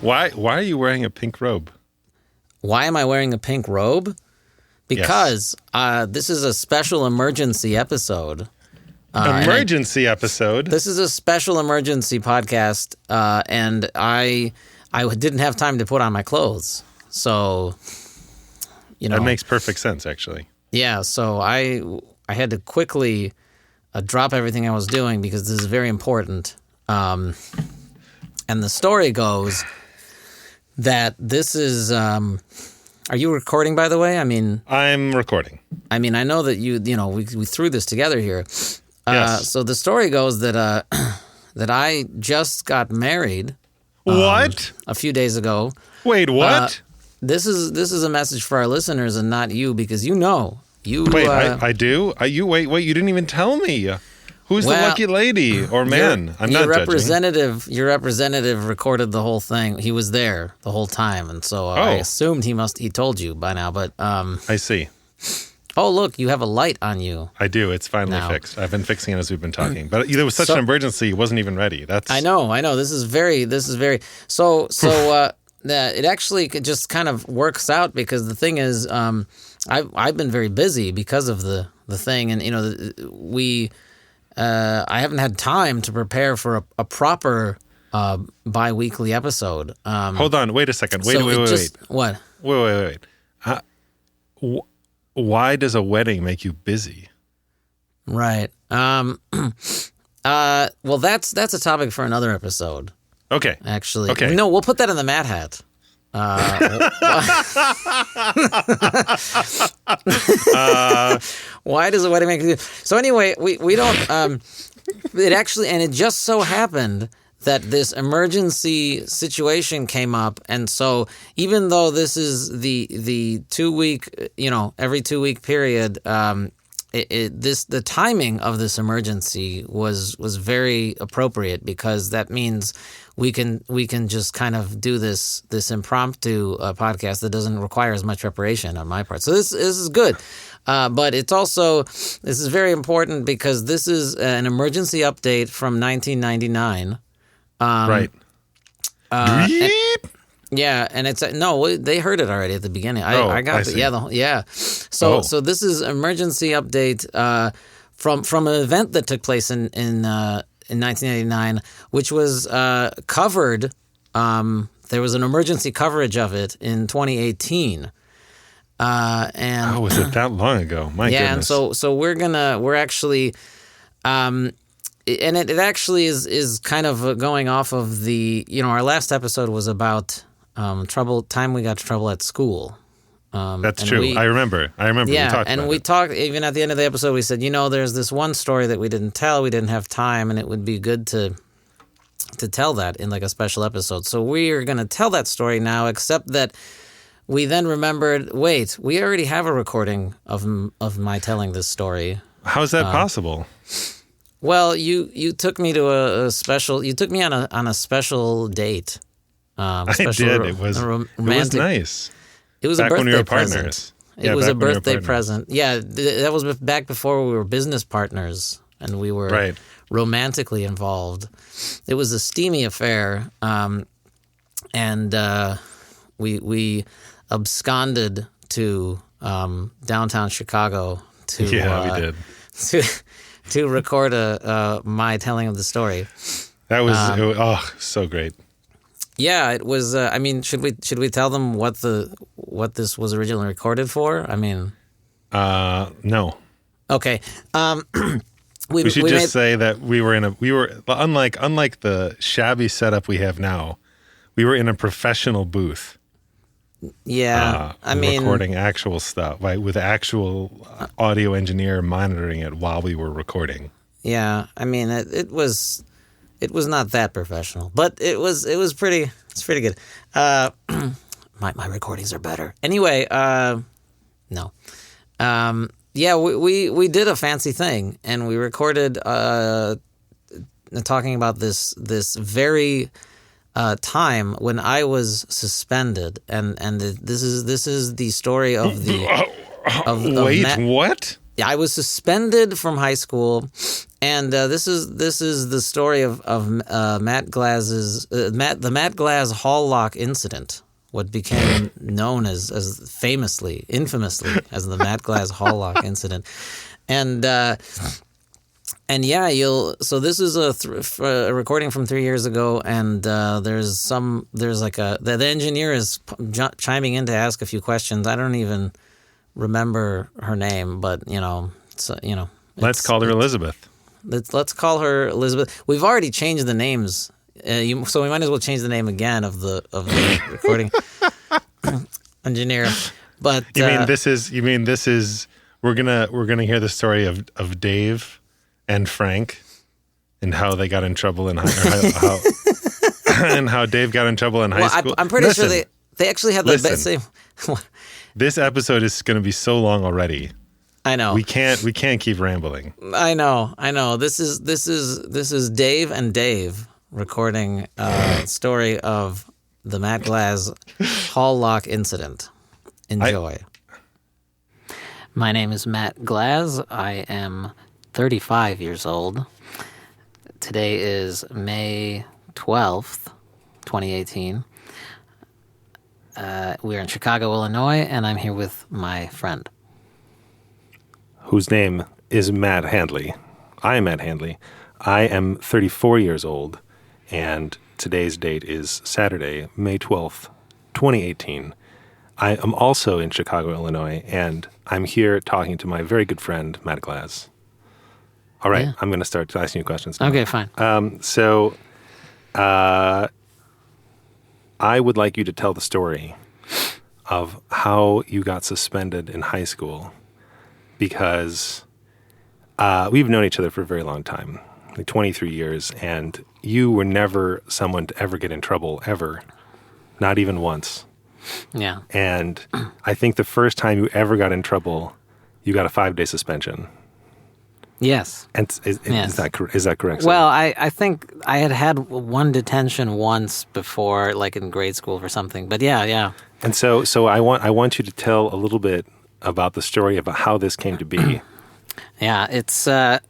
Why are you wearing a pink robe? Why am I wearing a pink robe? Because this is a special emergency episode. Emergency episode? This is a special emergency podcast, and I didn't have time to put on my clothes. So, That makes perfect sense, actually. Yeah, so I had to quickly drop everything I was doing because this is very important. And the story goes that this is... are you recording, by the way? I mean... I'm recording. I mean, I know that we threw this together here. Yes. So the story goes that that I just got married. What? A few days ago. Wait, what? This is a message for our listeners and not you, because you. Wait, I do? Wait, you didn't even tell me. Who's the lucky lady or man? I'm not judging. Your representative recorded the whole thing. He was there the whole time, and so I assumed he told you by now. But I see. Oh, look, you have a light on you. I do. It's finally fixed. I've been fixing it as we've been talking. But there was such an emergency, it wasn't even ready. I know. This is very so it actually just kind of works out, because the thing is, I've been very busy because of the thing, and I haven't had time to prepare for a proper bi-weekly episode. Hold on, wait a second. Wait. What? Wait. Why does a wedding make you busy? Right. Well, that's a topic for another episode. Okay. Actually. Okay. No, we'll put that in the Mad Hat. Why does a wedding make you... So anyway, we don't... it actually... And it just so happened that this emergency situation came up, and so even though this is the 2 week, every 2 week period, the timing of this emergency was very appropriate, because that means we can just kind of do this impromptu podcast that doesn't require as much preparation on my part. So this is good. But it's also, this is very important because this is an emergency update from 1999. Right. Yeah, and it's they heard it already at the beginning. I got it. So this is emergency update from an event that took place in 1999, which was covered. There was an emergency coverage of it in 2018. And was it that long ago? My goodness. And so we're actually. And it actually is kind of going off of the, our last episode was about time we got in trouble at school. That's true. I remember. Yeah, we talked about we talked, even at the end of the episode, we said, there's this one story that we didn't tell, we didn't have time, and it would be good to tell that in like a special episode. So we are going to tell that story now, except that we then remembered, wait, we already have a recording of my telling this story. How is that possible? Well, you took me to a special. You took me on a special date. I did. It was nice. It was back a birthday when we were present. Partners. It was a birthday present. Yeah, that was back before we were business partners and we were romantically involved. It was a steamy affair, and we absconded to downtown Chicago to we did to record my telling of the story. That was so great. Yeah, it was. Should we tell them what this was originally recorded for? No. Okay. We should say that we were unlike the shabby setup we have now. We were in a professional booth. Yeah, recording actual stuff, right, with actual audio engineer monitoring it while we were recording. Yeah, it was not that professional, but it was pretty. It's pretty good. My recordings are better. Anyway, no. Yeah, we did a fancy thing, and we recorded talking about this very time when I was suspended, and this is the story of the. Wait, what? Yeah, I was suspended from high school, And this is the story of Matt Glaz's the Matt Glaz hall lock incident, what became known as infamously as the Matt Glaz hall lock incident, and yeah, so this is a recording from 3 years ago, and there's like the engineer is chiming in to ask a few questions. I don't even remember her name, but let's call her Elizabeth. Let's call her Elizabeth. We've already changed the names, so we might as well change the name again of the recording engineer. But you mean this is we're gonna hear the story of Dave and Frank and how they got in trouble and how and how Dave got in trouble in high school. I'm pretty sure they actually had the same. This episode is going to be so long already. I know. We can't keep rambling. I know. This is Dave and Dave recording a story of the Matt Glaz hall lock incident. Enjoy. My name is Matt Glaz. I am 35 years old. Today is May 12th, 2018. We're in Chicago, Illinois, and I'm here with my friend, whose name is Matt Handley. I am Matt Handley. I am 34 years old, and today's date is Saturday, May 12th, 2018. I am also in Chicago, Illinois, and I'm here talking to my very good friend, Matt Glaz. All right, yeah. I'm going to start asking you questions now. Okay, fine. I would like you to tell the story of how you got suspended in high school, because we've known each other for a very long time, like 23 years, and you were never someone to ever get in trouble, ever, not even once. Yeah. And I think the first time you ever got in trouble, you got a 5-day suspension. Yes. And is that correct? Well, I think I had one detention once before, like in grade school or something. But yeah. And so I want you to tell a little bit about the story about how this came to be. Yeah, it's a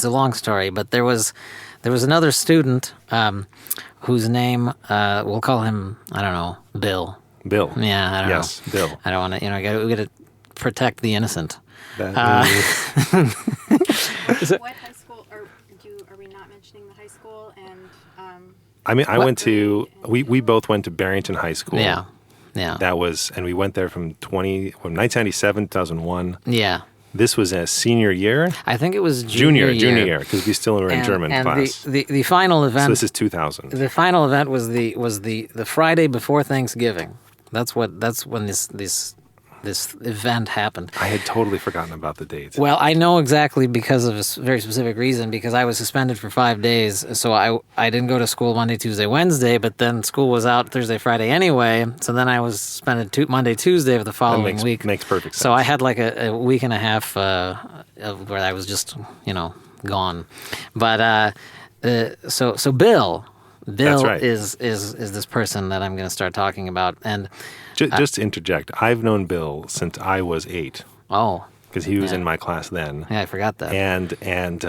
long story, but there was another student whose name we'll call him, I don't know, Bill. Bill. Yeah, I don't know. Yes, Bill. I don't want to. We got to protect the innocent. What high school are we not mentioning the high school? And I mean, we both went to Barrington High School. Yeah. That was, and we went there from 1997, 2001. Yeah. This was a senior year. I think it was junior year, because we still were in German class. The final event. So this is 2000. The final event was the Friday before Thanksgiving. That's when this event happened. I had totally forgotten about the dates. Well, I know exactly because of a very specific reason, because I was suspended for 5 days. So I didn't go to school Monday, Tuesday, Wednesday, but then school was out Thursday, Friday anyway. So then I was suspended Monday, Tuesday of the following week. Makes perfect sense. So I had like a week and a half of where I was just, gone. But so Bill right. is this person that I'm going to start talking about. And just to interject, I've known Bill since I was 8. Oh, because he was in my class then. Yeah, I forgot that. And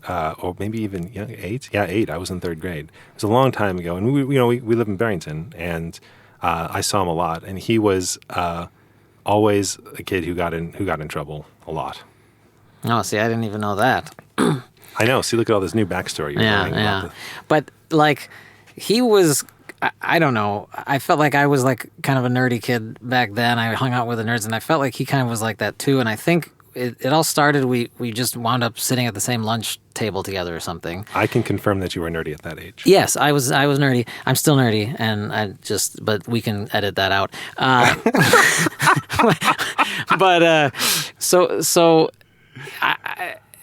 or maybe even 8. Yeah, 8. I was in 3rd grade. It was a long time ago, and we live in Barrington, and I saw him a lot. And he was always a kid who got in trouble a lot. Oh, see, I didn't even know that. I know. See, look at all this new backstory. Yeah. But like, he was. I don't know. I felt like I was like kind of a nerdy kid back then. I hung out with the nerds, and I felt like he kind of was like that too. And I think it all started. We just wound up sitting at the same lunch table together or something. I can confirm that you were nerdy at that age. Yes, I was nerdy. I'm still nerdy, and but we can edit that out. So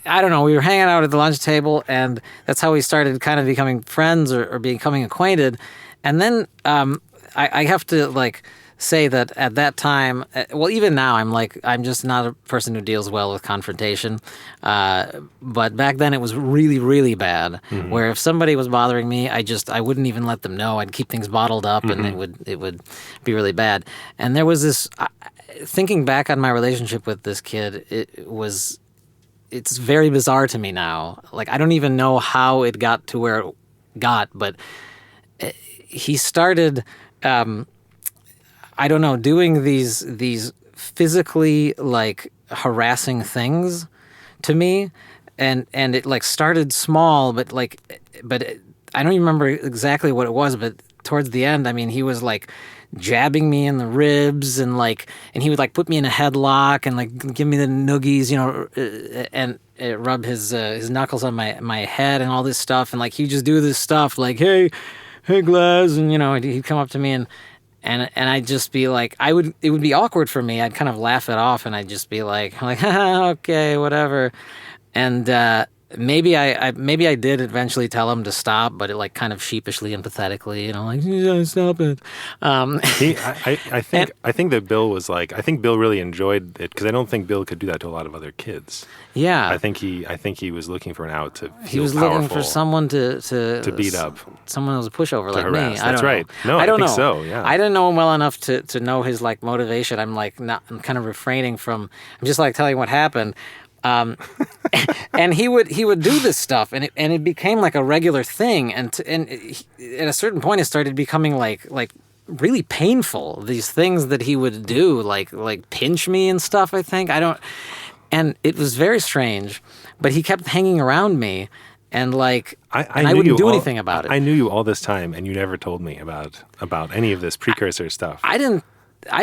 I don't know. We were hanging out at the lunch table, and that's how we started kind of becoming friends or becoming acquainted. And then I have to say that at that time, well, even now, I'm just not a person who deals well with confrontation. But back then, it was really, really bad. Mm-hmm. Where if somebody was bothering me, I wouldn't even let them know. I'd keep things bottled up, mm-hmm. and it would be really bad. And there was this. Thinking back on my relationship with this kid, it was it's very bizarre to me now. Like, I don't even know how it got to where it got, but he started, I don't know, doing these physically like harassing things to me, and it like started small, but I don't even remember exactly what it was, but towards the end, I mean, he was like jabbing me in the ribs and he would like put me in a headlock and like give me the noogies, and rub his knuckles on my head and all this stuff, and like he'd just do this stuff like, hey Glaz, and he'd come up to me and I'd just be like, it would be awkward for me. I'd kind of laugh it off, and I'd just be like, okay, whatever. And maybe I did eventually tell him to stop, but it like kind of sheepishly and pathetically, like, yeah, stop it. I think that Bill was like, I think Bill really enjoyed it because I don't think Bill could do that to a lot of other kids. Yeah, I think he was looking for an out to feel he was powerful, looking for someone to beat up, someone who was a pushover like harass. me. That's right. No, I don't think know. so. Yeah, I didn't know him well enough to know his like motivation. I'm kind of refraining from. I'm just like telling what happened. And he would do this stuff, and it became like a regular thing, and at a certain point it started becoming like really painful. These things that he would do, like pinch me and stuff. And it was very strange, but he kept hanging around me, and like I wouldn't do anything about it. I knew you all this time, and you never told me about any of this precursor stuff. I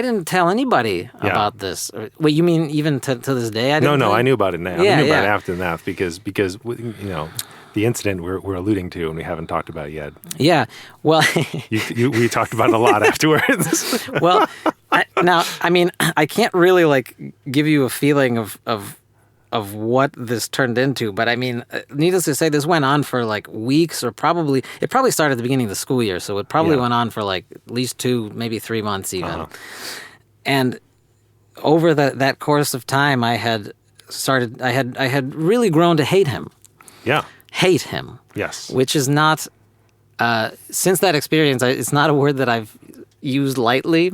didn't tell anybody about this. Wait, you mean even to this day? I didn't. No, I knew about it now. Yeah, I knew about it after that because the incident we're alluding to and we haven't talked about it yet. Yeah, well, we talked about it a lot afterwards. Well, I can't really like give you a feeling of what this turned into, but I mean, needless to say, this went on for like weeks, or it probably started at the beginning of the school year, so it probably went on for like at least 2, maybe 3 months even. Uh-huh. And over that course of time, I had really grown to hate him. Yeah. Hate him. Yes. Which is not, since that experience, it's not a word that I've used lightly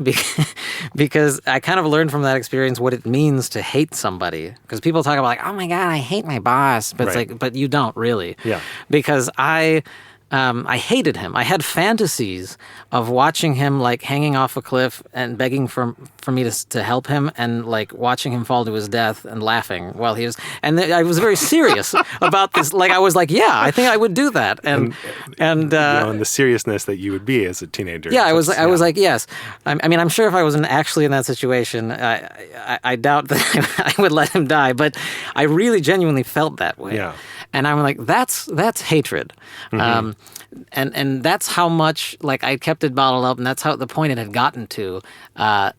because I kind of learned from that experience what it means to hate somebody. Because people talk about like, oh my God, I hate my boss. But it's like, but you don't really. Yeah. Because I hated him. I had fantasies of watching him like hanging off a cliff and begging for me to help him, and like watching him fall to his death and laughing while he was. And I was very serious about this. Like I was like, yeah, I think I would do that. And the seriousness that you would be as a teenager. Yeah, I was like, yes. I mean, I'm sure if I wasn't actually in that situation, I doubt that I would let him die. But I really genuinely felt that way. Yeah. And I'm like, that's hatred. Mm-hmm. And that's how much, like, I kept it bottled up, and that's how the point it had gotten to. And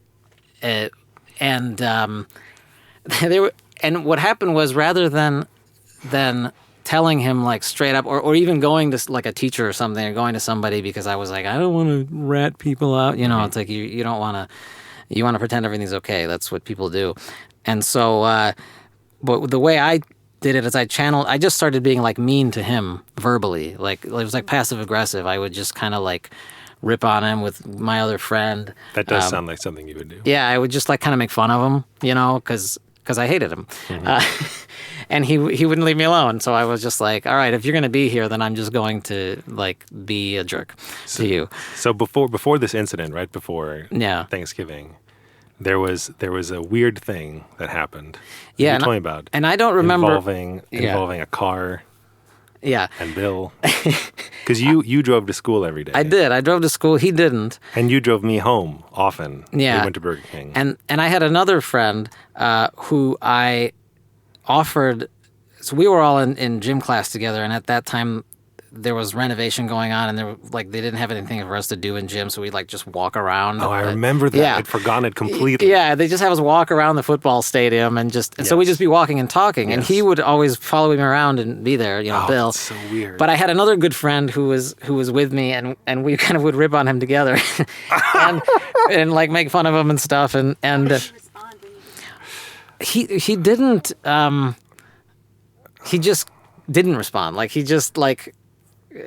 what happened was, rather than telling him like straight up, or even going to like a teacher or something, or going to somebody, because I was like, I don't want to rat people out. It's like you don't want to. You want to pretend everything's okay. That's what people do. And so, but the way I did it is I just started being like mean to him verbally. Like it was like passive aggressive. I would just kind of like rip on him with my other friend. That does sound like something you would do. Yeah, I would just like kind of make fun of him, because I hated him. Mm-hmm. And he wouldn't leave me alone. So I was just like, all right, if you're going to be here, then I'm just going to like be a jerk to you. So before this incident, right before Thanksgiving, there was a weird thing that happened. Yeah, you told me about. And I don't remember involving a car. Yeah. And Bill. Because you drove to school every day. I did. I drove to school. He didn't. And you drove me home often. Yeah. We went to Burger King. And I had another friend who I offered. So we were all in gym class together, and at that time there was renovation going on, and they didn't have anything for us to do in gym, so we'd like just walk around. Oh, I remember that. Yeah. I'd forgotten it completely. Yeah, they just have us walk around the football stadium and so we'd just be walking and talking, and he would always follow me around and be there, Bill. That's so weird. But I had another good friend who was with me, and we kind of would rip on him together, and like make fun of him and stuff, and he didn't. He just didn't respond. Like he just like.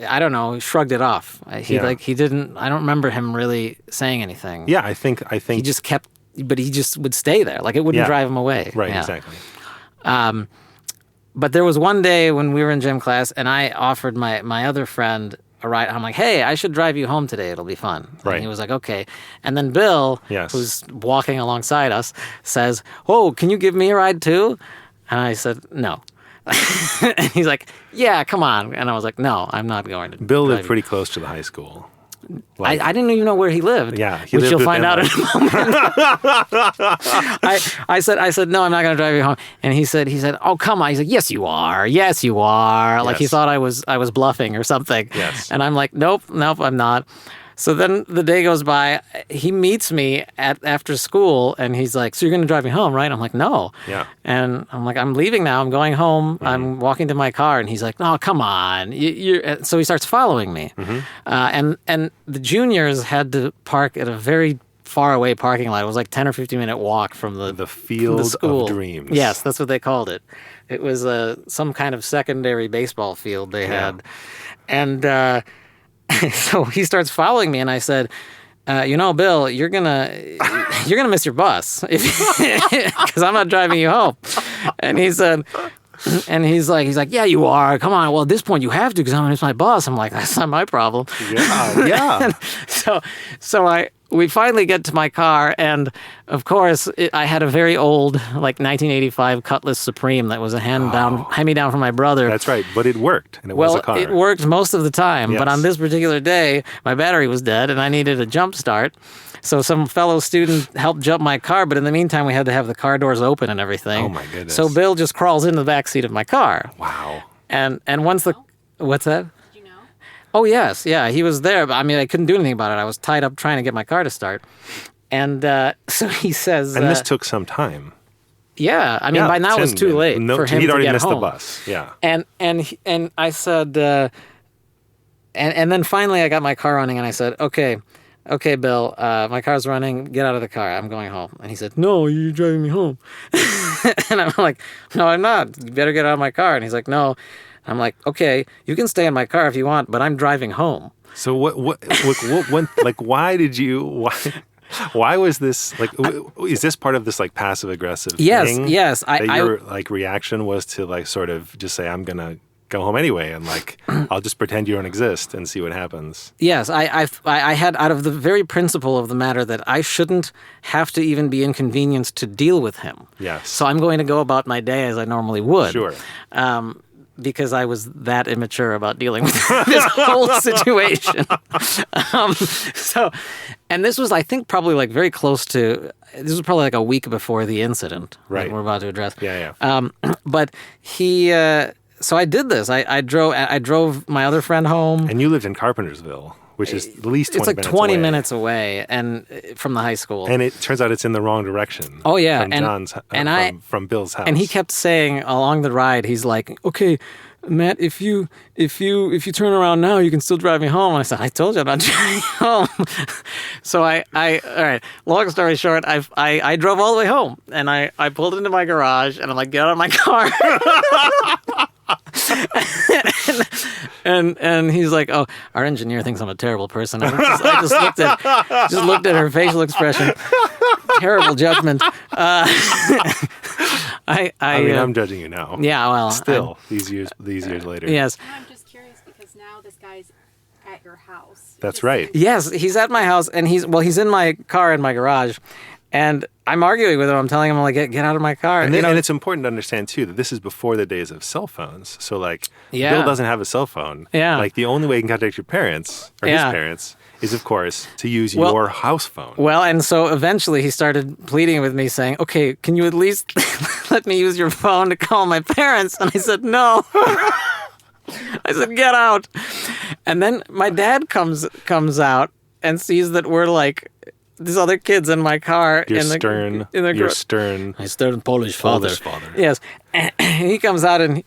I don't know, shrugged it off. He didn't. I don't remember him really saying anything. Yeah, I think he just kept, but he just would stay there. Like it wouldn't drive him away. Right, exactly. But there was one day when we were in gym class, and I offered my other friend a ride. I'm like, hey, I should drive you home today. It'll be fun. Right. And he was like, okay. And then Bill, Yes. who's walking alongside us, says, oh, can you give me a ride too? And I said, no. And he's like, yeah, come on. And I was like, no, I'm not going to. Bill drive lived you." pretty close to the high school. I didn't even know where he lived. Yeah, he which lived you'll with find out in Emma. a moment. I said, no, I'm not going to drive you home. And he said, oh, come on. He's like, yes, you are. Yes, you are. Like he Yes. thought I was bluffing or something. Yes. And I'm like, nope, I'm not. So then the day goes by. He meets me after school, and he's like, so you're going to drive me home, right? I'm like, no. Yeah. And I'm like, I'm leaving now. I'm going home. I'm walking to my car. And he's like, no, come on. So he starts following me. And the juniors had to park at a very far away parking lot. It was like 10 or 15-minute walk from The Field the school. of Dreams. Yes, that's what they called it. It was some kind of secondary baseball field they had. And so he starts following me, and I said, Bill, you're gonna miss your bus because I'm not driving you home. And he said, and he's like, yeah, you are. Come on. Well, at this point, you have to because I'm gonna miss my bus. I'm like, that's not my problem. Yeah. We finally get to my car, and of course, I had a very old, like 1985 Cutlass Supreme that was a hand-me-down from my brother. That's right. But it worked, and it was a car. It worked most of the time, but Yes. on this particular day, my battery was dead, and I needed a jump start. So some fellow student helped jump my car, but in the meantime, we had to have the car doors open and everything. Oh, my goodness. So Bill just crawls into the back seat of my car, Wow. and once the what's that? Did you know? Oh, yes. Yeah, he was there. But I mean, I couldn't do anything about it. I was tied up trying to get my car to start. And so he says... And this took some time. yeah, I mean, by now it was too late for him he'd to already get missed home. the bus. Yeah. And I said... and then finally I got my car running, and I said, okay, Bill, my car's running. Get out of the car. I'm going home. And he said, no, you're driving me home. And I'm like, no, I'm not. You better get out of my car. And he's like, no. I'm like, okay, you can stay in my car if you want, but I'm driving home. So why did you, why was this, like, is this part of this, like, passive aggressive thing? Yes. Your, like, reaction was to, like, sort of just say, I'm going to go home anyway, and, like, I'll just pretend you don't exist and see what happens. Yes, I had, out of the very principle of the matter, that I shouldn't have to even be inconvenienced to deal with him. Yes. So I'm going to go about my day as I normally would. Sure. Because I was that immature about dealing with this whole situation. And this was, I think, probably like very close to, this was probably like a week before the incident Right. that we're about to address. Yeah. But he, so I did this. I drove my other friend home. And you lived in Carpentersville, which is at least 20 It's like minutes 20 away. minutes away and from the high school. And it turns out it's in the wrong direction. Oh, yeah, From and- John's, and from Bill's house. And he kept saying along the ride, he's like, okay, Matt, if you turn around now, you can still drive me home. And I said, I told you I'm not driving you home. So all right, long story short, I drove all the way home, and I pulled into my garage, and I'm like, get out of my car. and he's like, oh, our engineer thinks I'm a terrible person. I just looked at her facial expression. Terrible judgment. I mean, I'm judging you now. Yeah, well, Still, these years later. Yes. Now I'm just curious because now this guy's at your house. That's right. Yes, he's at my house, and he's in my car in my garage, and I'm arguing with him. I'm telling him, like, get out of my car. And it's important to understand, too, that this is before the days of cell phones. So, like, Yeah. Bill doesn't have a cell phone. Yeah. Like, the only way you can contact your parents, or Yeah. his parents, is, of course, to use Well- your house phone. Well, and so eventually he started pleading with me, saying, okay, can you at least let me use your phone to call my parents? And I said, no. I said, get out. And then my dad comes out and sees that we're like these other kids in my car. Your in the stern My stern Polish father. Polish father. Yes. And he comes out and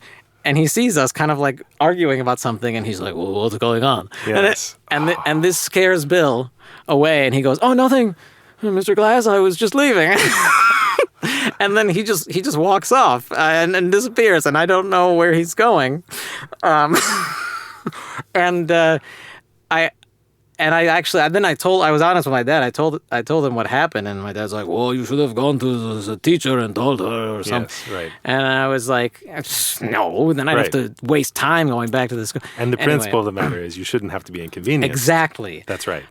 he sees us kind of like arguing about something, and he's like, well, what's going on? Yes. And this scares Bill away, and he goes, oh, nothing, Mr. Glass, I was just leaving. And then he just walks off and disappears, and I don't know where he's going. And I was honest with my dad. I told him what happened, and my dad's like, "Well, you should have gone to the teacher and told her or something." Yes, right. And I was like, "No." Then I'd have to waste time going back to the school. And the Anyway, principle of the matter is you shouldn't have to be inconvenienced. exactly. That's right.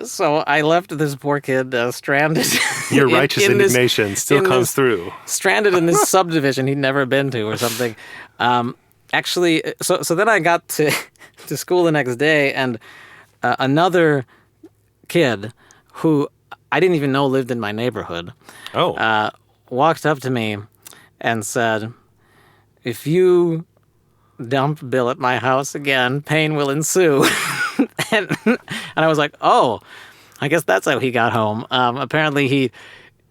So I left this poor kid stranded. Your righteous in this- indignation still in comes this- through. stranded in this subdivision he'd never been to or something. Actually, so then I got to to school the next day, and another kid who I didn't even know lived in my neighborhood walked up to me and said, "If you dump Bill at my house again, pain will ensue." and I was like, "Oh, I guess that's how he got home." Apparently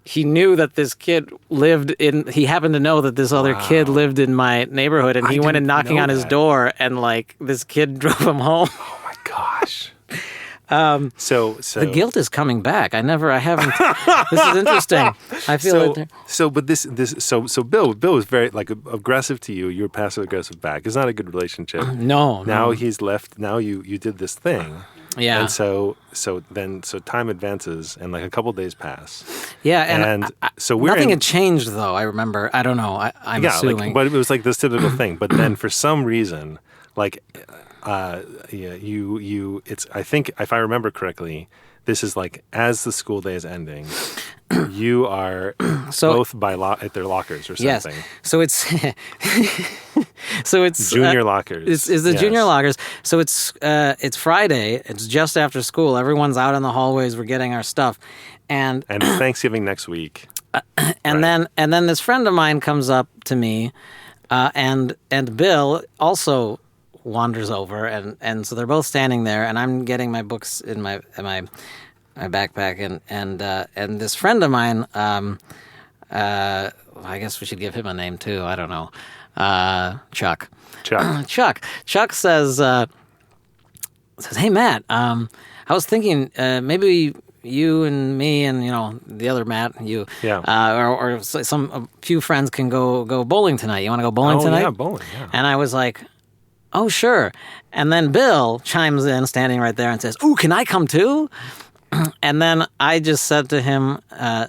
he knew that this kid he happened to know that this other kid lived in my neighborhood, and he went in knocking on his door, and like this kid drove him home. Oh my gosh. So The guilt is coming back. I haven't. This is interesting. I feel so Bill was very like aggressive to you. You were passive aggressive back. It's not a good relationship. no. Now he's left. Now you did this thing. Yeah. And so time advances and like a couple days pass. Yeah, and so we're nothing in, had changed though. I remember. I don't know. I'm assuming. but it was like this typical thing. But then for some reason, like, it's. I think if I remember correctly, this is like as the school day is ending, you are both at their lockers or something. Yes. So it's Junior lockers. It's the junior lockers. So it's Friday. It's just after school. Everyone's out in the hallways. We're getting our stuff, and it's Thanksgiving next week. And then this friend of mine comes up to me, and Bill also wanders over, and so they're both standing there, and I'm getting my books in my backpack, and this friend of mine, I guess we should give him a name too. I don't know, Chuck. Chuck says, "Hey Matt, I was thinking maybe you and me and the other Matt, you, or a few friends can go bowling tonight. You want to go bowling tonight?" Yeah, bowling. Yeah. And I was like, "Oh, sure." And then Bill chimes in, standing right there, and says, "Ooh, can I come too?" And then I just said to him,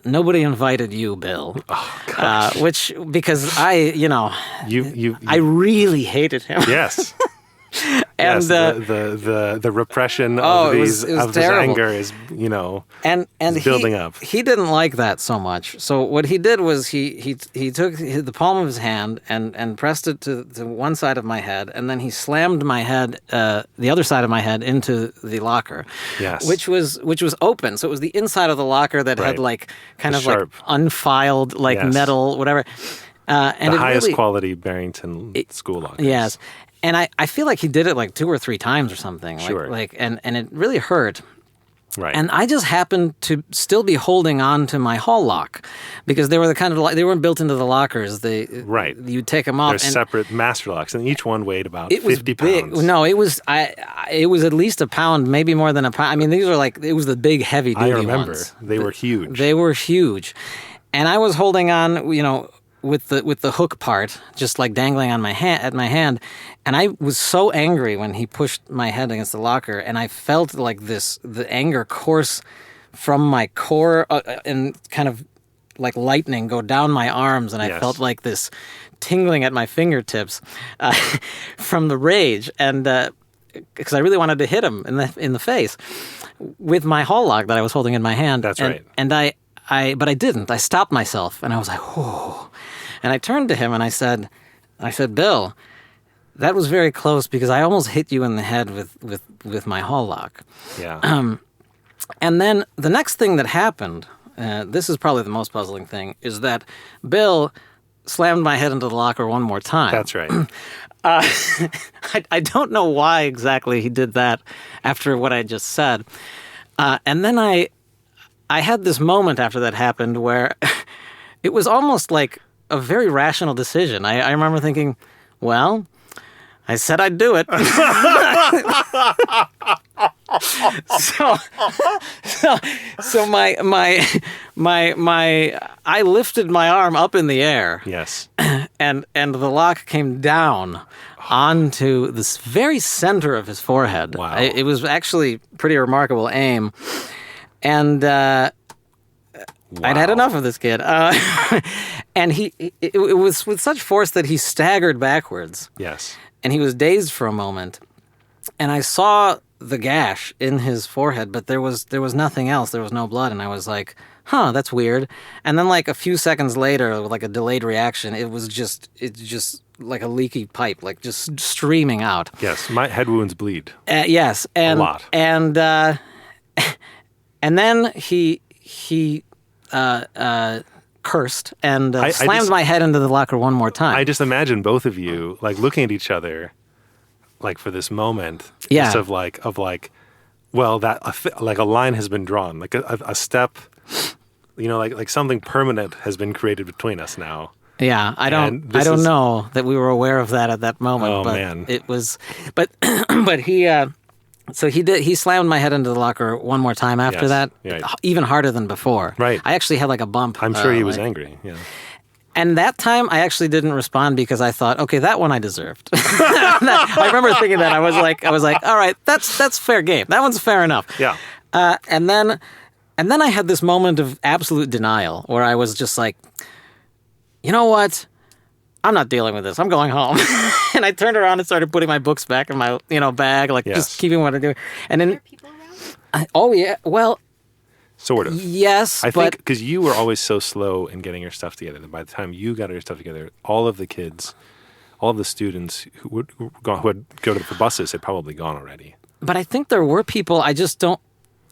"Nobody invited you, Bill." Oh, gosh. Because I really hated him. Yes. And yes, the repression of this anger is and building up. He didn't like that so much. So what he did was he took the palm of his hand and pressed it to one side of my head, and then he slammed my head, the other side of my head, into the locker. Yes, which was open. So it was the inside of the locker that had like kind of sharp, like unfiled like metal, whatever. And the highest quality Barrington school lockers. Yes. And I feel like he did it like 2 or 3 times or something. Sure. And it really hurt. Right. And I just happened to still be holding on to my hall lock because they were the kind of they weren't built into the lockers. You'd take them off. They're separate master locks, and each one weighed about 50 big. pounds. No, it was it was at least a pound, maybe more than a pound. I mean, these were it was the big, heavy duty ones. I remember they were huge. They were huge, and I was holding on, with the hook part, just like dangling on my hand, and I was so angry when he pushed my head against the locker, and I felt like the anger course from my core and kind of like lightning go down my arms, and I felt like this tingling at my fingertips from the rage, and because I really wanted to hit him in the face with my hall lock that I was holding in my hand. That's right. And but I didn't. I stopped myself, and I was like, "Whoa." And I turned to him and I said, "Bill, that was very close because I almost hit you in the head with my hall lock." Yeah. And then the next thing that happened, this is probably the most puzzling thing, is that Bill slammed my head into the locker one more time. That's right. I don't know why exactly he did that after what I just said. And then I had this moment after that happened where it was almost like a very rational decision. I remember thinking, well, I said I'd do it. So I lifted my arm up in the air. Yes. And the lock came down onto this very center of his forehead. Wow. It was actually pretty remarkable aim. And I'd had enough of this kid. And it was with such force that he staggered backwards. Yes. And he was dazed for a moment. And I saw the gash in his forehead, but there was nothing else. There was no blood. And I was like, huh, that's weird. And then like a few seconds later, with like a delayed reaction, it's just like a leaky pipe, like just streaming out. Yes. My head wounds bleed. Yes. And, a lot. And then he cursed and slammed my head into the locker one more time. I just imagine both of you like looking at each other, like for this moment, Yeah. just of like, well, that like a line has been drawn, like a step, like something permanent has been created between us now. Yeah, I don't know that we were aware of that at that moment. Oh, but man. It was, but he. So he slammed my head into the locker one more time after Yes, that, right. even harder than before. Right. I actually had like a bump. I'm sure he was like- angry. Yeah. And that time, I actually didn't respond because I thought, okay, that one I deserved. I remember thinking that I was like, all right, that's fair game. That one's fair enough. Yeah. And then I had this moment of absolute denial where I was just like, you know what? I'm not dealing with this. I'm going home. And I turned around and started putting my books back in my bag, like Yes. just keeping what I do. And Are then, there people around? oh yeah, well, Sort of. yes, I but think because you were always so slow in getting your stuff together that by the time you got your stuff together, all of the kids, all of the students who would go to the buses had probably gone already. But I think there were people. I just don't.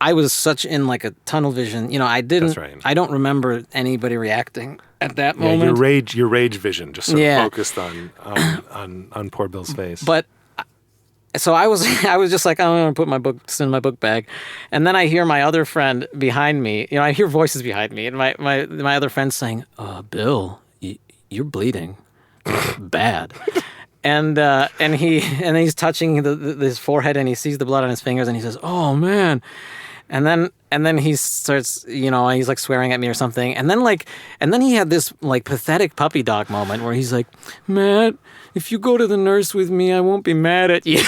I was such in like a tunnel vision. I didn't. That's right. I don't remember anybody reacting at that Yeah, moment. your rage vision just sort of Yeah. focused on poor Bill's face. But so I was just like, I'm gonna put my books in my book bag, and then I hear my other friend behind me. I hear voices behind me, and my other friend saying, "Bill, you're bleeding, bad." And he's touching his forehead, and he sees the blood on his fingers, and he says, "Oh man." And then he starts, he's like swearing at me or something. And then he had this like pathetic puppy dog moment where he's like, "Matt, if you go to the nurse with me, I won't be mad at you."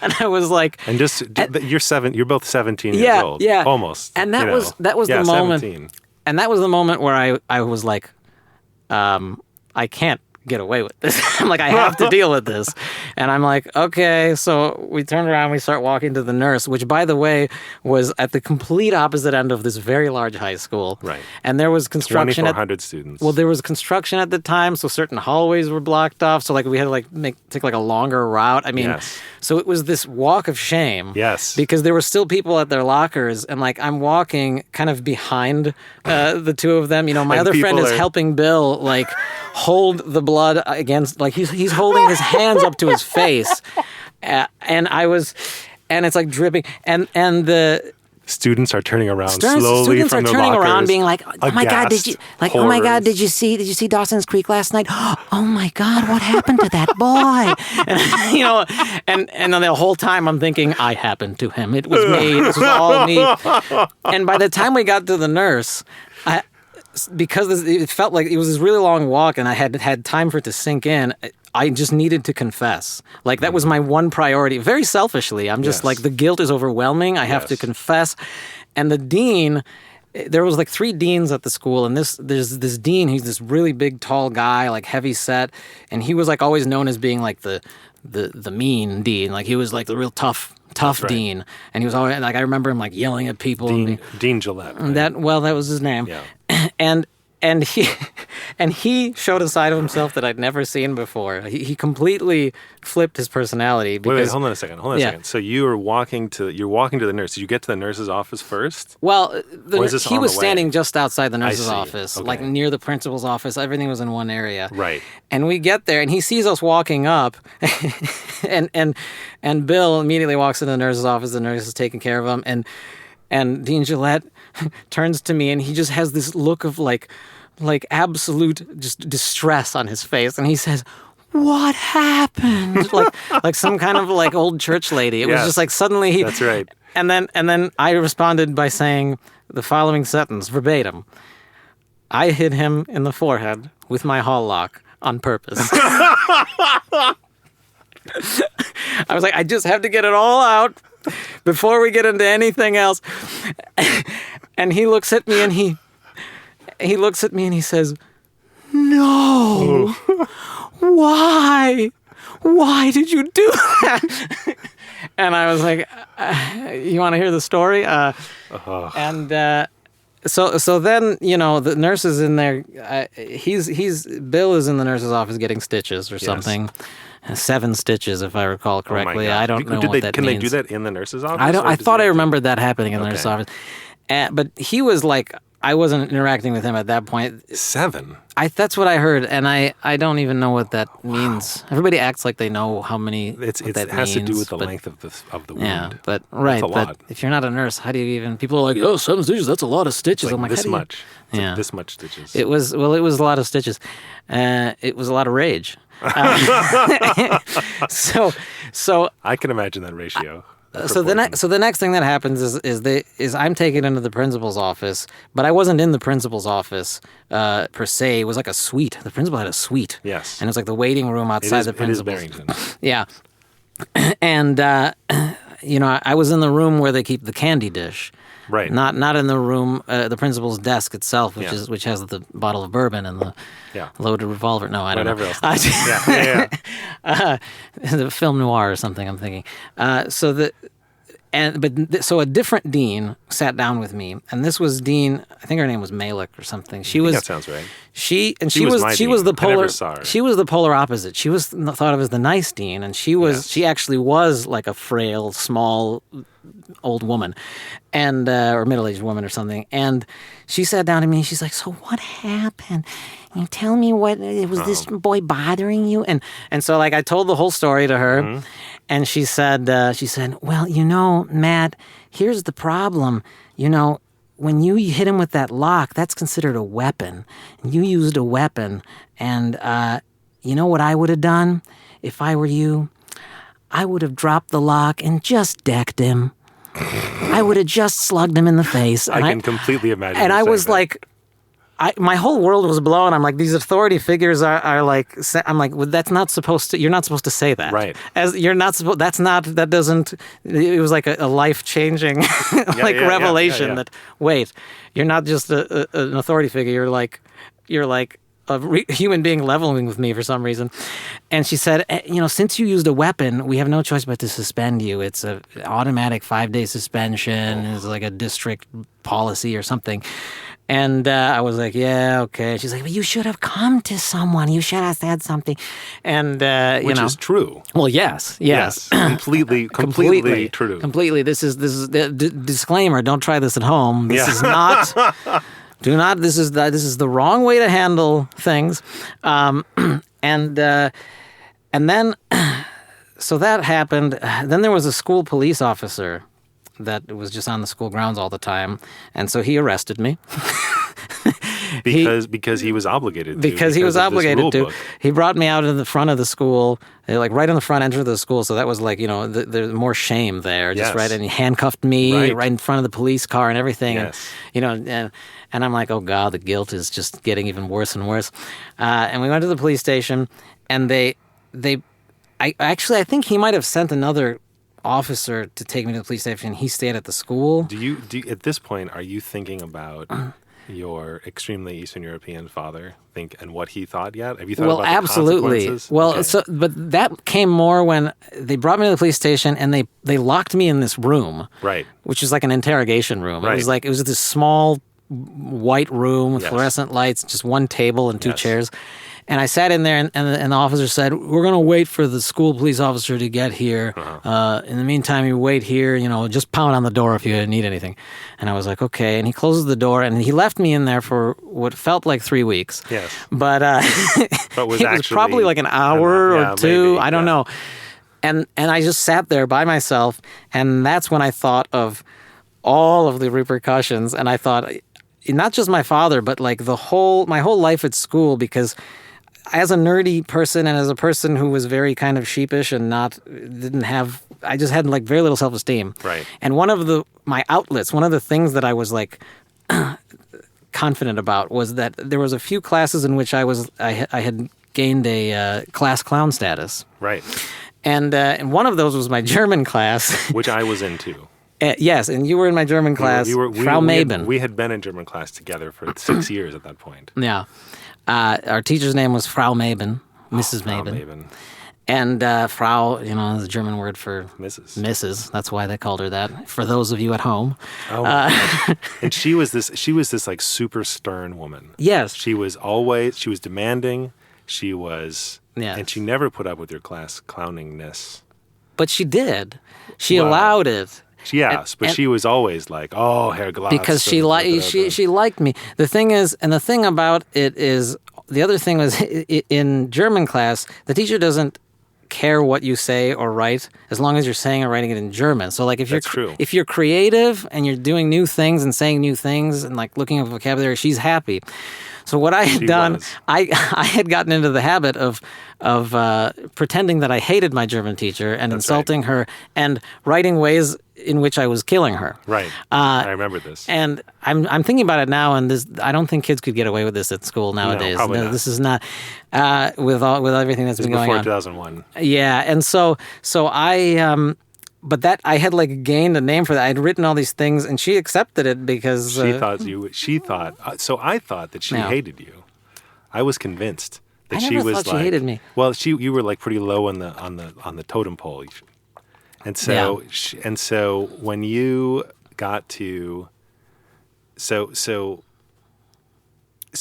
And I was like, and just you're both 17 Yeah, years old. yeah. Almost. And that was the moment. 17. And that was the moment where I was like, I can't get away with this. I'm like, I have to deal with this. And I'm like, okay. So we turn around, we start walking to the nurse, which by the way was at the complete opposite end of this very large high school. Right. And there was construction 2,400 students. well, there was construction at the time, so certain hallways were blocked off. So like we had to take like a longer route. I mean, Yes. so it was this walk of shame. Yes. Because there were still people at their lockers, and like I'm walking kind of behind the two of them. My And other friend people is are- helping Bill like hold the blood against, like he's holding his hands up to his face, and it's like dripping, and the Students are turning around slowly students from are their turning lockers. around, being like, "Oh my God, aghast, oh my God, horrors. did you see Dawson's Creek last night? Oh my God, what happened to that boy?" And and then the whole time I'm thinking, I happened to him. It was me. This was all me. And by the time we got to the nurse, because it felt like it was this really long walk, and I had time for it to sink in. I just needed to confess. Like that was my one priority. Very selfishly, I'm just Yes. like, the guilt is overwhelming. I have to Yes. confess. And the dean, there was like 3 deans at the school, and there's this dean. He's this really big, tall guy, like heavy set, and he was like always known as being like the mean dean. Like he was like the real tough right. dean, and he was always like, I remember him like yelling at people. and Dean Gillette. Right? that was his name. Yeah. And he showed a side of himself that I'd never seen before. He completely flipped his personality Wait, because hold on a second. Yeah. So you're walking to the nurse. Did you get to the nurse's office first? well, Or is this he on was the way? standing just outside the nurse's see. office, Okay. like near the principal's office. Everything was in one area. Right. And we get there, and he sees us walking up, and Bill immediately walks into the nurse's office. The nurse is taking care of him, and Dean Gillette turns to me, and he just has this look of like absolute just distress on his face, and he says, what happened? like some kind of like old church lady. It was Yes. just like suddenly he. That's right. And then I responded by saying the following sentence verbatim. I hit him in the forehead with my hall lock on purpose. I was like, I just have to get it all out before we get into anything else. And he looks at me and he looks at me and he says, "No. Why? Why did you do that?" And I was like, "You want to hear the story?" And so then, you know, the nurse is in there. Bill is in the nurse's office getting stitches or something. 7 stitches, if I recall correctly. Oh my God. I don't know what that Can means. they do that in the nurse's office? I thought I remembered that happening in the nurse's office. But he was like, I wasn't interacting with him at that point. 7. That's what I heard, and I don't even know what that means. Everybody acts like they know how many. It that has to do means, with the but- length of the wound. Yeah, but right, That's a but lot. if you're not a nurse, how do you even? People are like, "Oh, 7 stitches. That's a lot of stitches." Like I'm like, this how do you- much. It's like Yeah. this much stitches. It was a lot of stitches. It was a lot of rage. So I can imagine that ratio. So the next thing that happens is I'm taken into the principal's office, but I wasn't in the principal's office per se. It was like a suite. The principal had a suite. Yes. And it was like the waiting room outside the It is principal's. Barrington. Yeah. And you know, I was in the room where they keep the candy dish. Right. Not in the room, the principal's desk itself, Yeah. which has the bottle of bourbon and the Yeah. loaded revolver. No, I don't Whatever know. else. Yeah. The film noir or something. I'm thinking. So a different dean sat down with me, and this was Dean. I think her name was Malik or something. She was. That sounds right. She was my was dean. the I never polar. saw her. She was the polar opposite. She was thought of as the nice dean, and she was. Yes. She actually was like a frail, small, old woman, and or middle-aged woman or something. And she sat down to me. And she's like, "So what happened? Can you tell me what was this boy bothering you?" And so like I told the whole story to her, and she said, "Well, you know, Matt, here's the problem. You know, when you hit him with that lock, that's considered a weapon. You used a weapon, and you know what I would have done if I were you? I would have dropped the lock and just decked him. I would have just slugged him in the face." I can completely imagine. And you I saying was that. like, my whole world was blown. I'm like, these authority figures are like, I'm like, well, that's not supposed to, you're not supposed to say that. Right. As you're not supposed, that doesn't, it was like a life-changing revelation yeah. that, wait, you're not just an authority figure. You're like a human being leveling with me for some reason. And she said, you know, since you used a weapon, we have no choice but to suspend you. It's an automatic 5-day suspension. It's like a district policy or something. And I was like, yeah, okay. She's like, well, you should have come to someone. You should have said something. And, which is true. Well, yes. completely true. Completely. This is the disclaimer. Don't try this at home. This is not. Do not. This is the wrong way to handle things. And then, so that happened. Then there was a school police officer that was just on the school grounds all the time, and so he arrested me. Because he was obligated to. Because he was of this obligated rule to. book. He brought me out in the front of the school, like right in the front entrance of the school. So that was like, you know, there's more shame there, just Yes. right. And he handcuffed me Right. in front of the police car and everything. Yes. And, you know, and I'm like, oh God, the guilt is just getting even worse and worse. And we went to the police station, and I think he might have sent another officer to take me to the police station. He stayed at the school. Do you at this point are you thinking about your extremely Eastern European father and what he thought yet? Have you thought Well, about the absolutely. consequences? Well, Okay. but that came more when they brought me to the police station and they locked me in this room, Right. which is like an interrogation room. Right. It was this small white room with Yes. fluorescent lights, just one table and 2 Yes. chairs. And I sat in there, and the officer said, "We're going to wait for the school police officer to get here. In the meantime, you wait here. You know, just pound on the door if you need anything." And I was like, "Okay." And he closes the door, and he left me in there for what felt like 3 weeks. Yes. But But was it was actually probably like an hour yeah, or 2. maybe, I don't yeah. know. And I just sat there by myself, and that's when I thought of all of the repercussions. And I thought, not just my father, but like my whole life at school, because as a nerdy person and as a person who was very kind of sheepish and I just had like very little self-esteem. Right. And one of my outlets, one of the things that I was like confident about was that there was a few classes in which I had gained a class clown status. Right. And one of those was my German class. Which I was into. Yes, and you were in my German class, Frau Maben. We had been in German class together for 6 years at that point. Yeah. Our teacher's name was Frau Maben, Mrs. Frau Maben. Maben. And Frau, is the German word for Mrs. Mrs. That's why they called her that. For those of you at home. Oh my God. And she was this like super stern woman. Yes. She was demanding. She was, Yes. and she never put up with your class clowningness. But she did. She Wow. allowed it. Yes, but she was always like, "Oh, Herr Glatz," Because she liked me. The thing is, and the thing about it is, the other thing was in German class, the teacher doesn't care what you say or write as long as you're saying or writing it in German. So like That's true. if you're creative and you're doing new things and saying new things and like looking at vocabulary, she's happy. So what I had done, was. I had gotten into the habit of pretending that I hated my German teacher and insulting her and writing ways in which I was killing her. Right. I remember this. And I'm thinking about it now, and I don't think kids could get away with this at school nowadays. probably not. This is not with everything that's been going Before on. 2001. Yeah, and so I but that I had like gained a name for that. I'd written all these things, and she accepted it because She thought. So I thought that she No. hated you. I was convinced that I she never was thought she like, hated me. Well, you were like pretty low on the totem pole, and so when you got to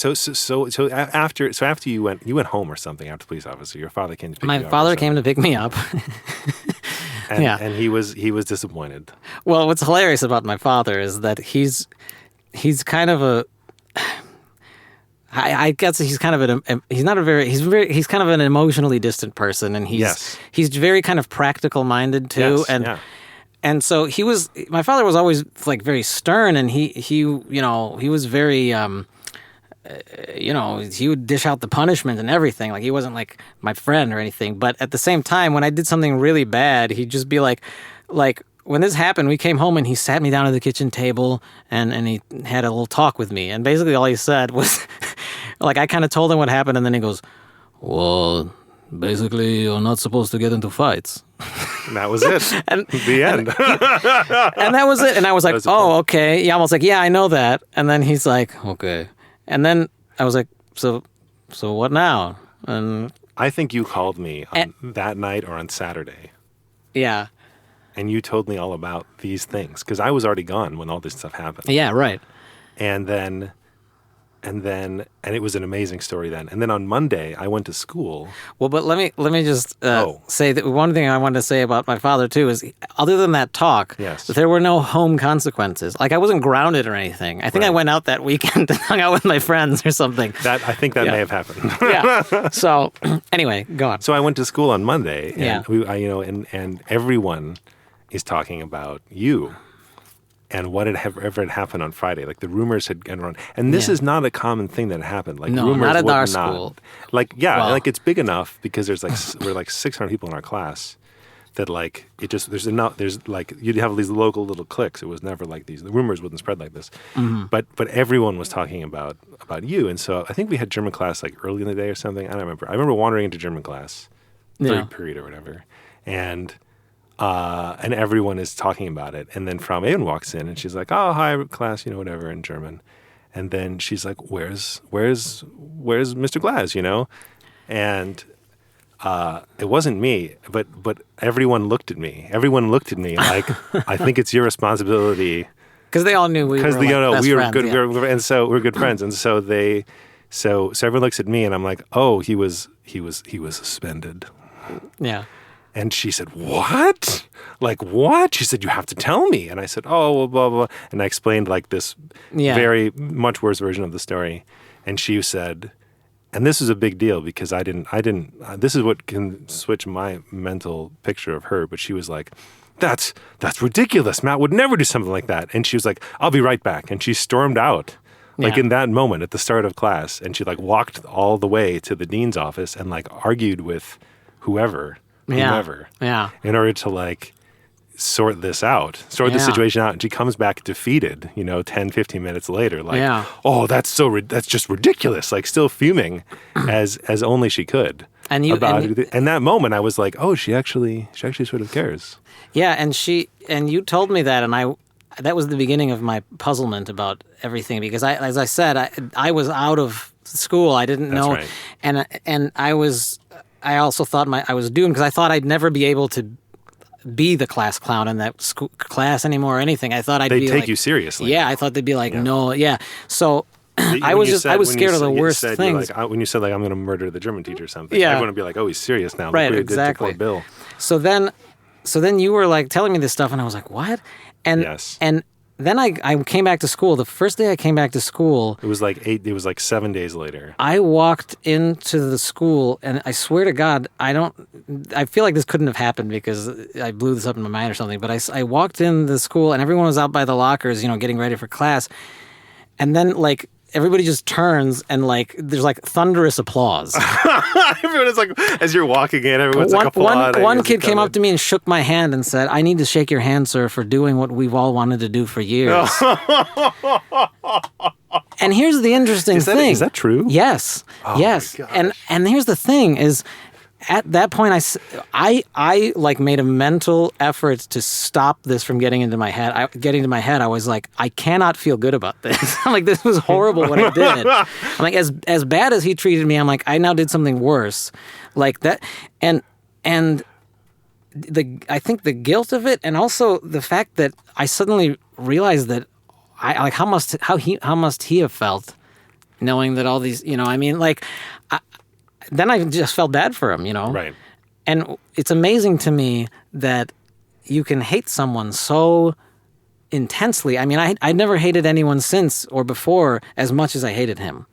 after you went home or something after the police officer, your father came to pick you up. my father came to pick me up. and, yeah. and he was disappointed. Well, what's hilarious about my father is that he's kind of a. I guess he's kind of he's kind of an emotionally distant person, and he's very kind of practical minded too, Yes, and so my father was always like very stern, and he was very he would dish out the punishment and everything. Like he wasn't like my friend or anything, but at the same time, when I did something really bad, he'd just be like. When this happened, we came home and he sat me down at the kitchen table and he had a little talk with me. And basically all he said was, like, I kind of told him what happened, and then he goes, well, basically you're not supposed to get into fights. And that was it. And the end. and that was it. And I was like, was the oh, point. okay. Yeah, I was like, yeah, I know that. And then he's like, okay. And then I was like, so what now? And I think you called me on that night or on Saturday. yeah. And you told me all about these things because I was already gone when all this stuff happened. Yeah, right. And it was an amazing story then. And then on Monday, I went to school. Well, but let me just say that one thing I wanted to say about my father too is, other than that talk, Yes. there were no home consequences. Like I wasn't grounded or anything. I think I Right. went out that weekend and hung out with my friends or something. I think that Yeah. may have happened. Yeah. So anyway, go on. So I went to school on Monday, and Yeah. and everyone is talking about you and what had happened on Friday. Like the rumors had gone around, and this Yeah. is not a common thing that happened. Like No, rumors not at would our not. school. Like Well- like it's big enough because there's like we're like 600 people in our class. That like it just there's like you'd have these local little cliques. It was never like these. The rumors wouldn't spread like this. Mm-hmm. But everyone was talking about you, and so I think we had German class like early in the day or something. I don't remember. I remember wandering into German class, third Yeah. period or whatever, and everyone is talking about it. And then Frau Maben walks in and she's like, "Oh, hi, class, whatever," in German. And then she's like, "Where's Mr. Glass?" And it wasn't me, but everyone looked at me. Everyone looked at me like, "I think it's your responsibility." Because they all knew we were Because best we were friends, good, yeah. and so we're good friends, and so so everyone looks at me, and I'm like, "Oh, he was suspended." Yeah. And she said, "What? Like what?" She said, "You have to tell me." And I said, "Oh, well, blah, blah." And I explained like this Yeah. very much worse version of the story. And she said, and this is a big deal because I didn't, this is what can switch my mental picture of her. But she was like, that's ridiculous. Matt would never do something like that. And she was like, "I'll be right back." And she stormed out Like Yeah. in that moment at the start of class, and she like walked all the way to the dean's office and like argued with whoever, Yeah. in order to like sort this out, sort the Yeah. situation out. And she comes back defeated, 10, 15 minutes later, like, Yeah. oh, that's just ridiculous. Like still fuming as only she could. And you- about and- it. And that moment I was like, oh, she actually sort of cares. Yeah, and you told me that, and that was the beginning of my puzzlement about everything, because as I said, I was out of school. I didn't That's know, right. and I also thought I was doomed, because I thought I'd never be able to be the class clown in that class anymore or anything. I thought I'd They be take like, you seriously. Yeah, I thought they'd be like, no, yeah. So I When was you just said- I was when scared you of the said- you worst said, you're things. like, when you said like I'm going to murder the German teacher or something, Yeah. everyone would be like, oh, he's serious now. Look Right, what he did to exactly. poor Bill. So then you were like telling me this stuff, and I was like, what? And Yes. and then I came back to school. The first day I came back to school, It was like 7 days later. I walked into the school, and I swear to God, I feel like this couldn't have happened because I blew this up in my mind or something, but I walked in the school, and everyone was out by the lockers, getting ready for class. And then, like, everybody just turns, and, like, there's, like, thunderous applause. Everyone is like, as you're walking in, everyone's like applauding. One kid came up to me and shook my hand and said, "I need to shake your hand, sir, for doing what we've all wanted to do for years." And here's the interesting thing. Is that true? Yes. Yes. my gosh. And here's the thing is, at that point, I like made a mental effort to stop this from getting into my head. I was like, I cannot feel good about this. I'm like, this was horrible what I did. I'm like, as bad as he treated me, I'm like, I now did something worse, like that. And I think the guilt of it, and also the fact that I suddenly realized that how must he have felt, knowing that all these, then I just felt bad for him, Right. And it's amazing to me that you can hate someone so intensely. I mean, I'd never hated anyone since or before as much as I hated him.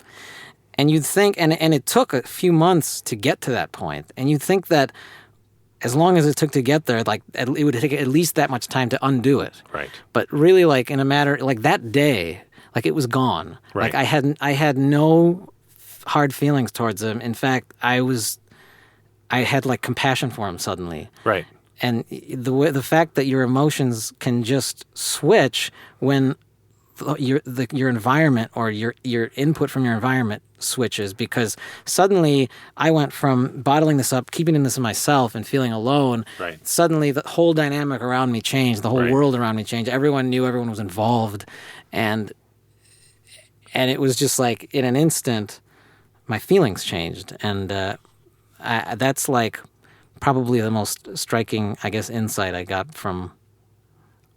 And you'd think, and it took a few months to get to that point, and you'd think that as long as it took to get there, like, it would take at least that much time to undo it. Right. But really, like, in a matter, like, that day, like, it was gone. Right. Like, I had no hard feelings towards him. In fact, I had like compassion for him suddenly. Right. And the fact that your emotions can just switch when your environment or your input from your environment switches, because suddenly I went from bottling this up, keeping this in myself, and feeling alone. Right. Suddenly the whole dynamic around me changed. The whole Right. world around me changed. Everyone knew. Everyone was involved, and it was just like in an instant, my feelings changed, and that's like probably the most striking, I guess, insight I got from.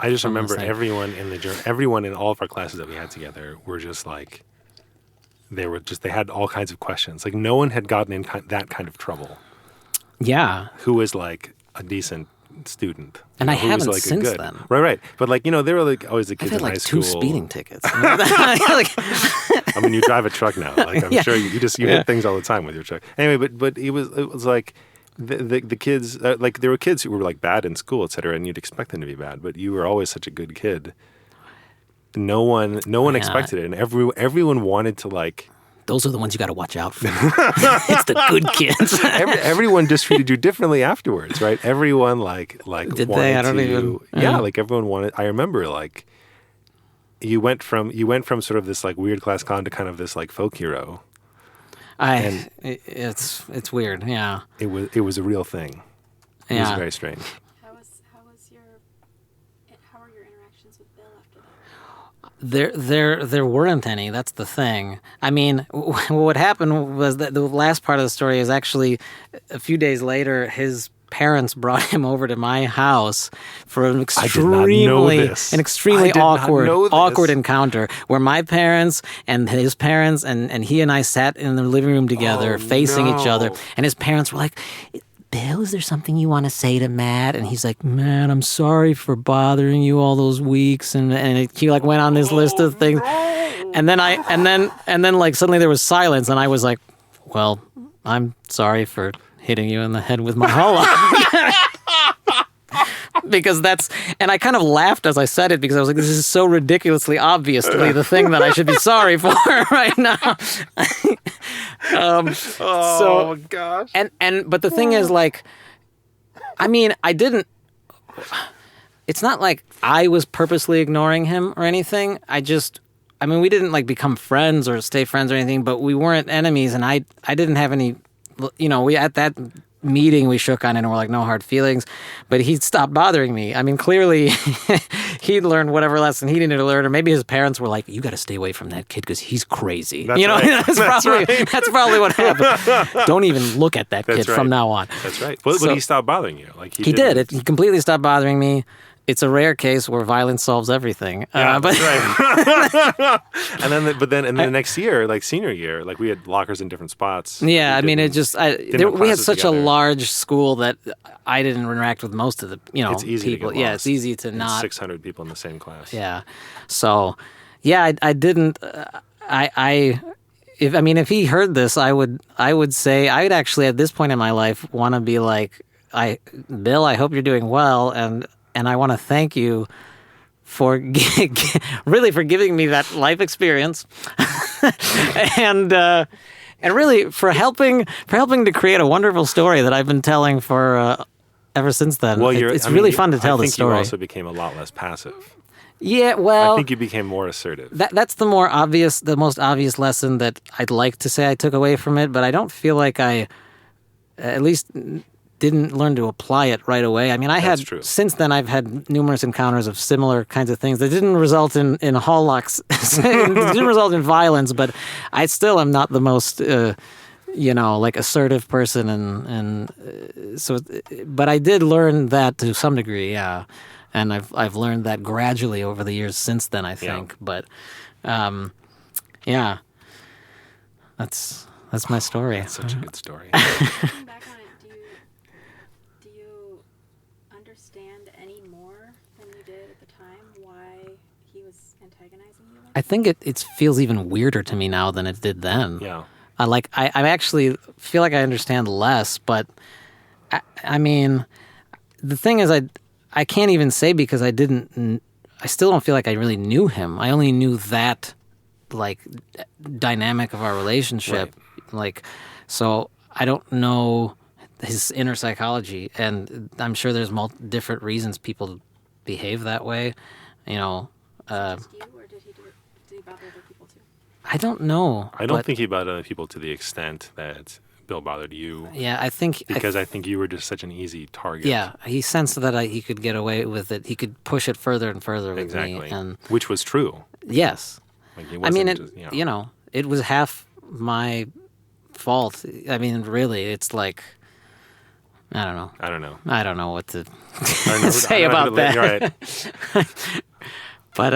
I just remember thing. everyone in all of our classes that we had together were just like, they had all kinds of questions. Like no one had gotten in that kind of trouble. Yeah, Who was like a decent student. and I who was, haven't like, a since good. then. Right. But like, they were like always the I've kids had in high like school. 2 speeding tickets. Like, I mean, you drive a truck now. Like I'm Yeah. sure you hit things all the time with your truck. Anyway, but it was like the kids, like there were kids who were like bad in school, et cetera, and you'd expect them to be bad, but you were always such a good kid. No one expected it, and everyone wanted to like. those are the ones you got to watch out for. It's the good kids. Everyone just treated you differently afterwards, right? Everyone like Did wanted they? I don't to, even- yeah, like everyone wanted. I remember like you went from sort of this like weird class clown to kind of this like folk hero. It's weird. Yeah. It was a real thing. It was Yeah. very strange. How are your interactions with Bill after that? There weren't any. That's the thing. I mean, what happened was that the last part of the story is actually a few days later. His parents brought him over to my house for an extremely this. I did not know this. awkward encounter where my parents and his parents and he and I sat in the living room together, facing each other, no. and his parents were like, "Bill, is there something you want to say to Matt?" And he's like, "Man, I'm sorry for bothering you all those weeks." And he like went on his list of things. And then like suddenly there was silence, and I was like, "Well, I'm sorry for hitting you in the head with my hollow." because and I kind of laughed as I said it because I was like, this is so ridiculously obviously the thing that I should be sorry for right now. Oh gosh. But the thing is, like, I mean, it's not like I was purposely ignoring him or anything. I mean, we didn't like become friends or stay friends or anything, but we weren't enemies, and I didn't have any, we at that meeting we shook on it and we're like, no hard feelings, but he stopped bothering me. I mean, clearly he'd learned whatever lesson he needed to learn, or maybe his parents were like, you got to stay away from that kid because he's crazy. That's right. That's probably what happened. Don't even look at that kid from now on. That's right. But he stopped bothering you. Like he did. He completely stopped bothering me. It's a rare case where violence solves everything. Yeah, that's right. and then the next year, like senior year, like we had lockers in different spots. Yeah, I mean, we had such together. a large school that I didn't interact with most of the It's easy people. to get Yeah, lost. it's easy to not. 600 people in the same class. Yeah, so yeah, I didn't. If he heard this, I would say I'd actually at this point in my life want to be like, Bill, I hope you're doing well, and I want to thank you for really for giving me that life experience, and really for helping to create a wonderful story that I've been telling for ever since then. Well, it's really fun to tell the story. You also became a lot less passive. Yeah, well, I think you became more assertive. That's the most obvious lesson that I'd like to say I took away from it, but I don't feel like I, at least, didn't learn to apply it right away. I mean, since then I've had numerous encounters of similar kinds of things that didn't result in hall locks, didn't result in violence, but I still am not the most, like assertive person, but I did learn that to some degree, yeah, and I've learned that gradually over the years since then, I think, but, yeah, that's my story. That's such a good story. Looking back on it, do you understand any more than you did at the time why he was antagonizing you? I think it feels even weirder to me now than it did then. Yeah. I actually feel like I understand less, but I mean, the thing is, I can't even say because I still don't feel like I really knew him. I only knew that, like, dynamic of our relationship. Right. Like, so I don't know his inner psychology, and I'm sure there's different reasons people behave that way, Just you, or did he bother other people too? I don't know. I don't think he bothered other people to the extent that Bill bothered you. Yeah, I think I think you were just such an easy target. Yeah, he sensed that he could get away with it. He could push it further and further with Exactly. me, Which was true. Yes. Like it I mean, wasn't just, it was half my fault. I mean, really, it's like, I don't know. I don't know what to say about that. You're right. But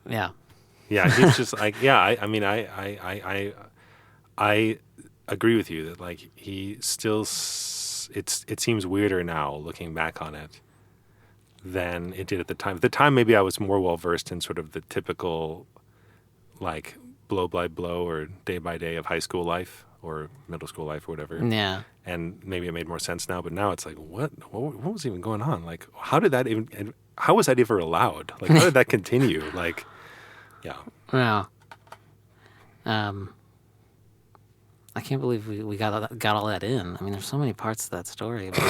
yeah. Yeah, he's just like, yeah. I agree with you that like he still. It seems weirder now looking back on it than it did at the time. At the time, maybe I was more well versed in sort of the typical, like blow by blow or day by day of high school life or middle school life or whatever. Yeah. And maybe it made more sense now, but now it's like, what was even going on? Like, how was that ever allowed? Like, how did that continue? Like, yeah. Well, I can't believe we got all that in. I mean, there's so many parts of that story. But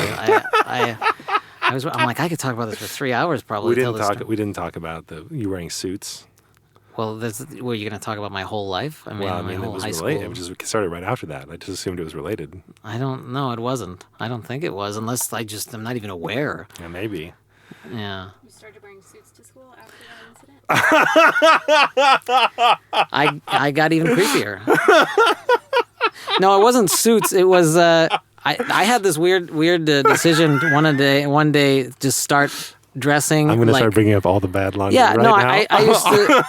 I'm like, I could talk about this for 3 hours probably. We didn't talk about you wearing suits. Well, were you going to talk about my whole life? I mean, my whole high school. It started right after that. I just assumed it was related. I don't know. It wasn't. I don't think it was, unless I'm not even aware. Yeah, maybe. Yeah. You started wearing suits to school after that incident? I got even creepier. No, it wasn't suits. It was I had this weird decision one day just start dressing. I'm going to start bringing up all the bad laundry now. I used to.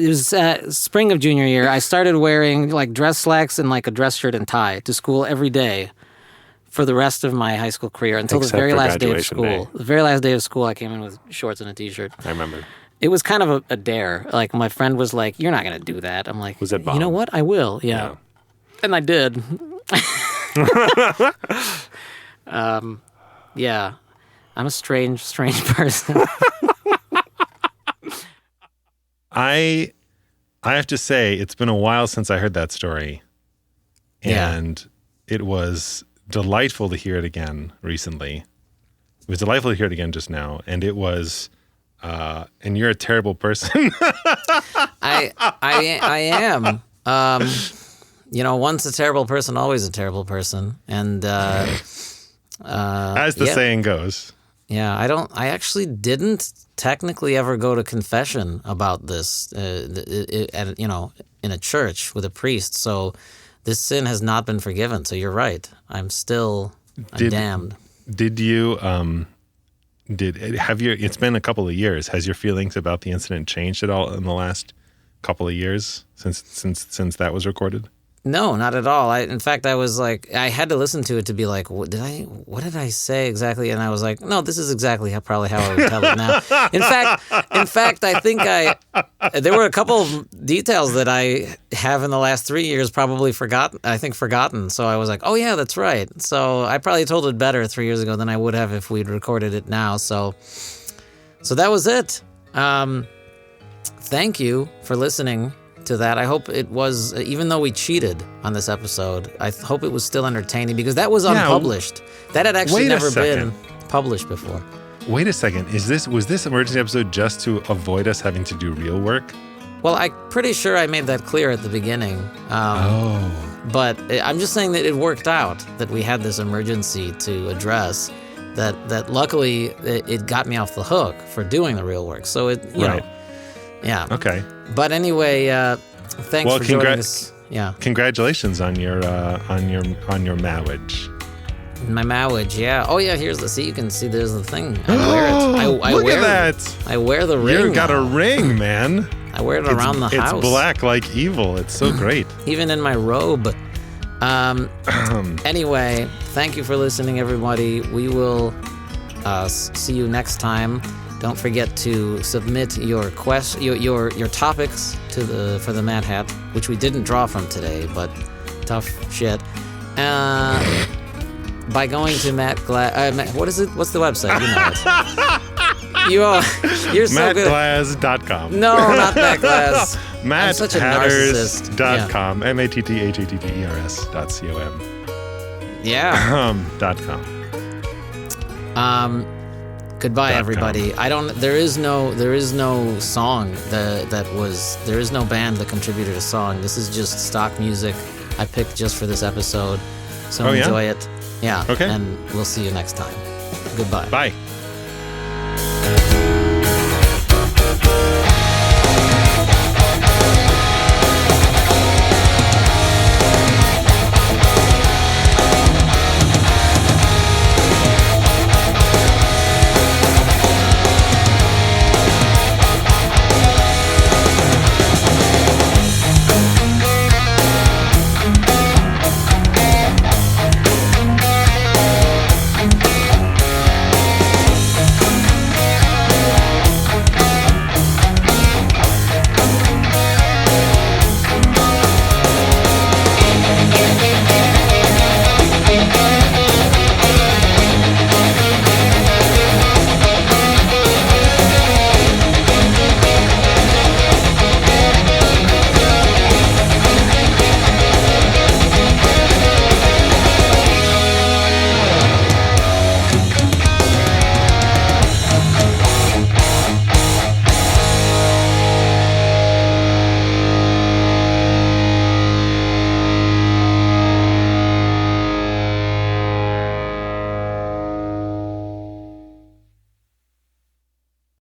It was spring of junior year. I started wearing like dress slacks and like a dress shirt and tie to school every day for the rest of my high school career until the very last day of school. The very last day of school, I came in with shorts and a t-shirt. I remember. It was kind of a dare. Like my friend was like, "You're not going to do that." I'm like, Was that bomb? You know what? I will. Yeah. And I did. Yeah, I'm a strange person. I have to say, it's been a while since I heard that story. Yeah. And it was delightful to hear it again recently. It was delightful to hear it again just now. And it was, and you're a terrible person. I am. Once a terrible person, always a terrible person. And As the yeah. saying goes. Yeah, I actually didn't technically ever go to confession about this, in a church with a priest. So this sin has not been forgiven. So you're right. I'm damned. Did you, it's been a couple of years. Has your feelings about the incident changed at all in the last couple of years since that was recorded? No, not at all. In fact, I was like, I had to listen to it to be like, what did I say exactly? And I was like, no, this is exactly how I would tell it now. In fact, I think there were a couple of details that I have in the last 3 years probably forgotten. So I was like, oh yeah, that's right. So I probably told it better 3 years ago than I would have if we'd recorded it now. So that was it. Thank you for listening to that. I hope it was, even though we cheated on this episode, I hope it was still entertaining because that was unpublished. That had actually never been published before. Wait a second. Was this emergency episode just to avoid us having to do real work? Well, I'm pretty sure I made that clear at the beginning. But I'm just saying that it worked out, that we had this emergency to address, that luckily it got me off the hook for doing the real work. So you know. Yeah. Okay. But anyway, thanks for joining us. Yeah. Congratulations on your marriage. My marriage, yeah. Oh yeah, you can see there's the thing. I wear it. I Look wear at that. I wear the ring. You got a ring, man. I wear it around the house. It's black like evil. It's so great. Even in my robe. Anyway, thank you for listening, everybody. We will see you next time. Don't forget to submit your topics for the Mad Hat, which we didn't draw from today, but tough shit. By going to Matt Glass. What is it? What's the website? You know it. You're so good. MattGlass.com. No, not Matt Glass. I'm such a narcissist. MattHatters.com. MattHatters.com. Yeah. .com. Goodbye, everybody. There is no song there is no band that contributed a song. This is just stock music I picked just for this episode. So enjoy it. Yeah. Okay. And we'll see you next time. Goodbye. Bye.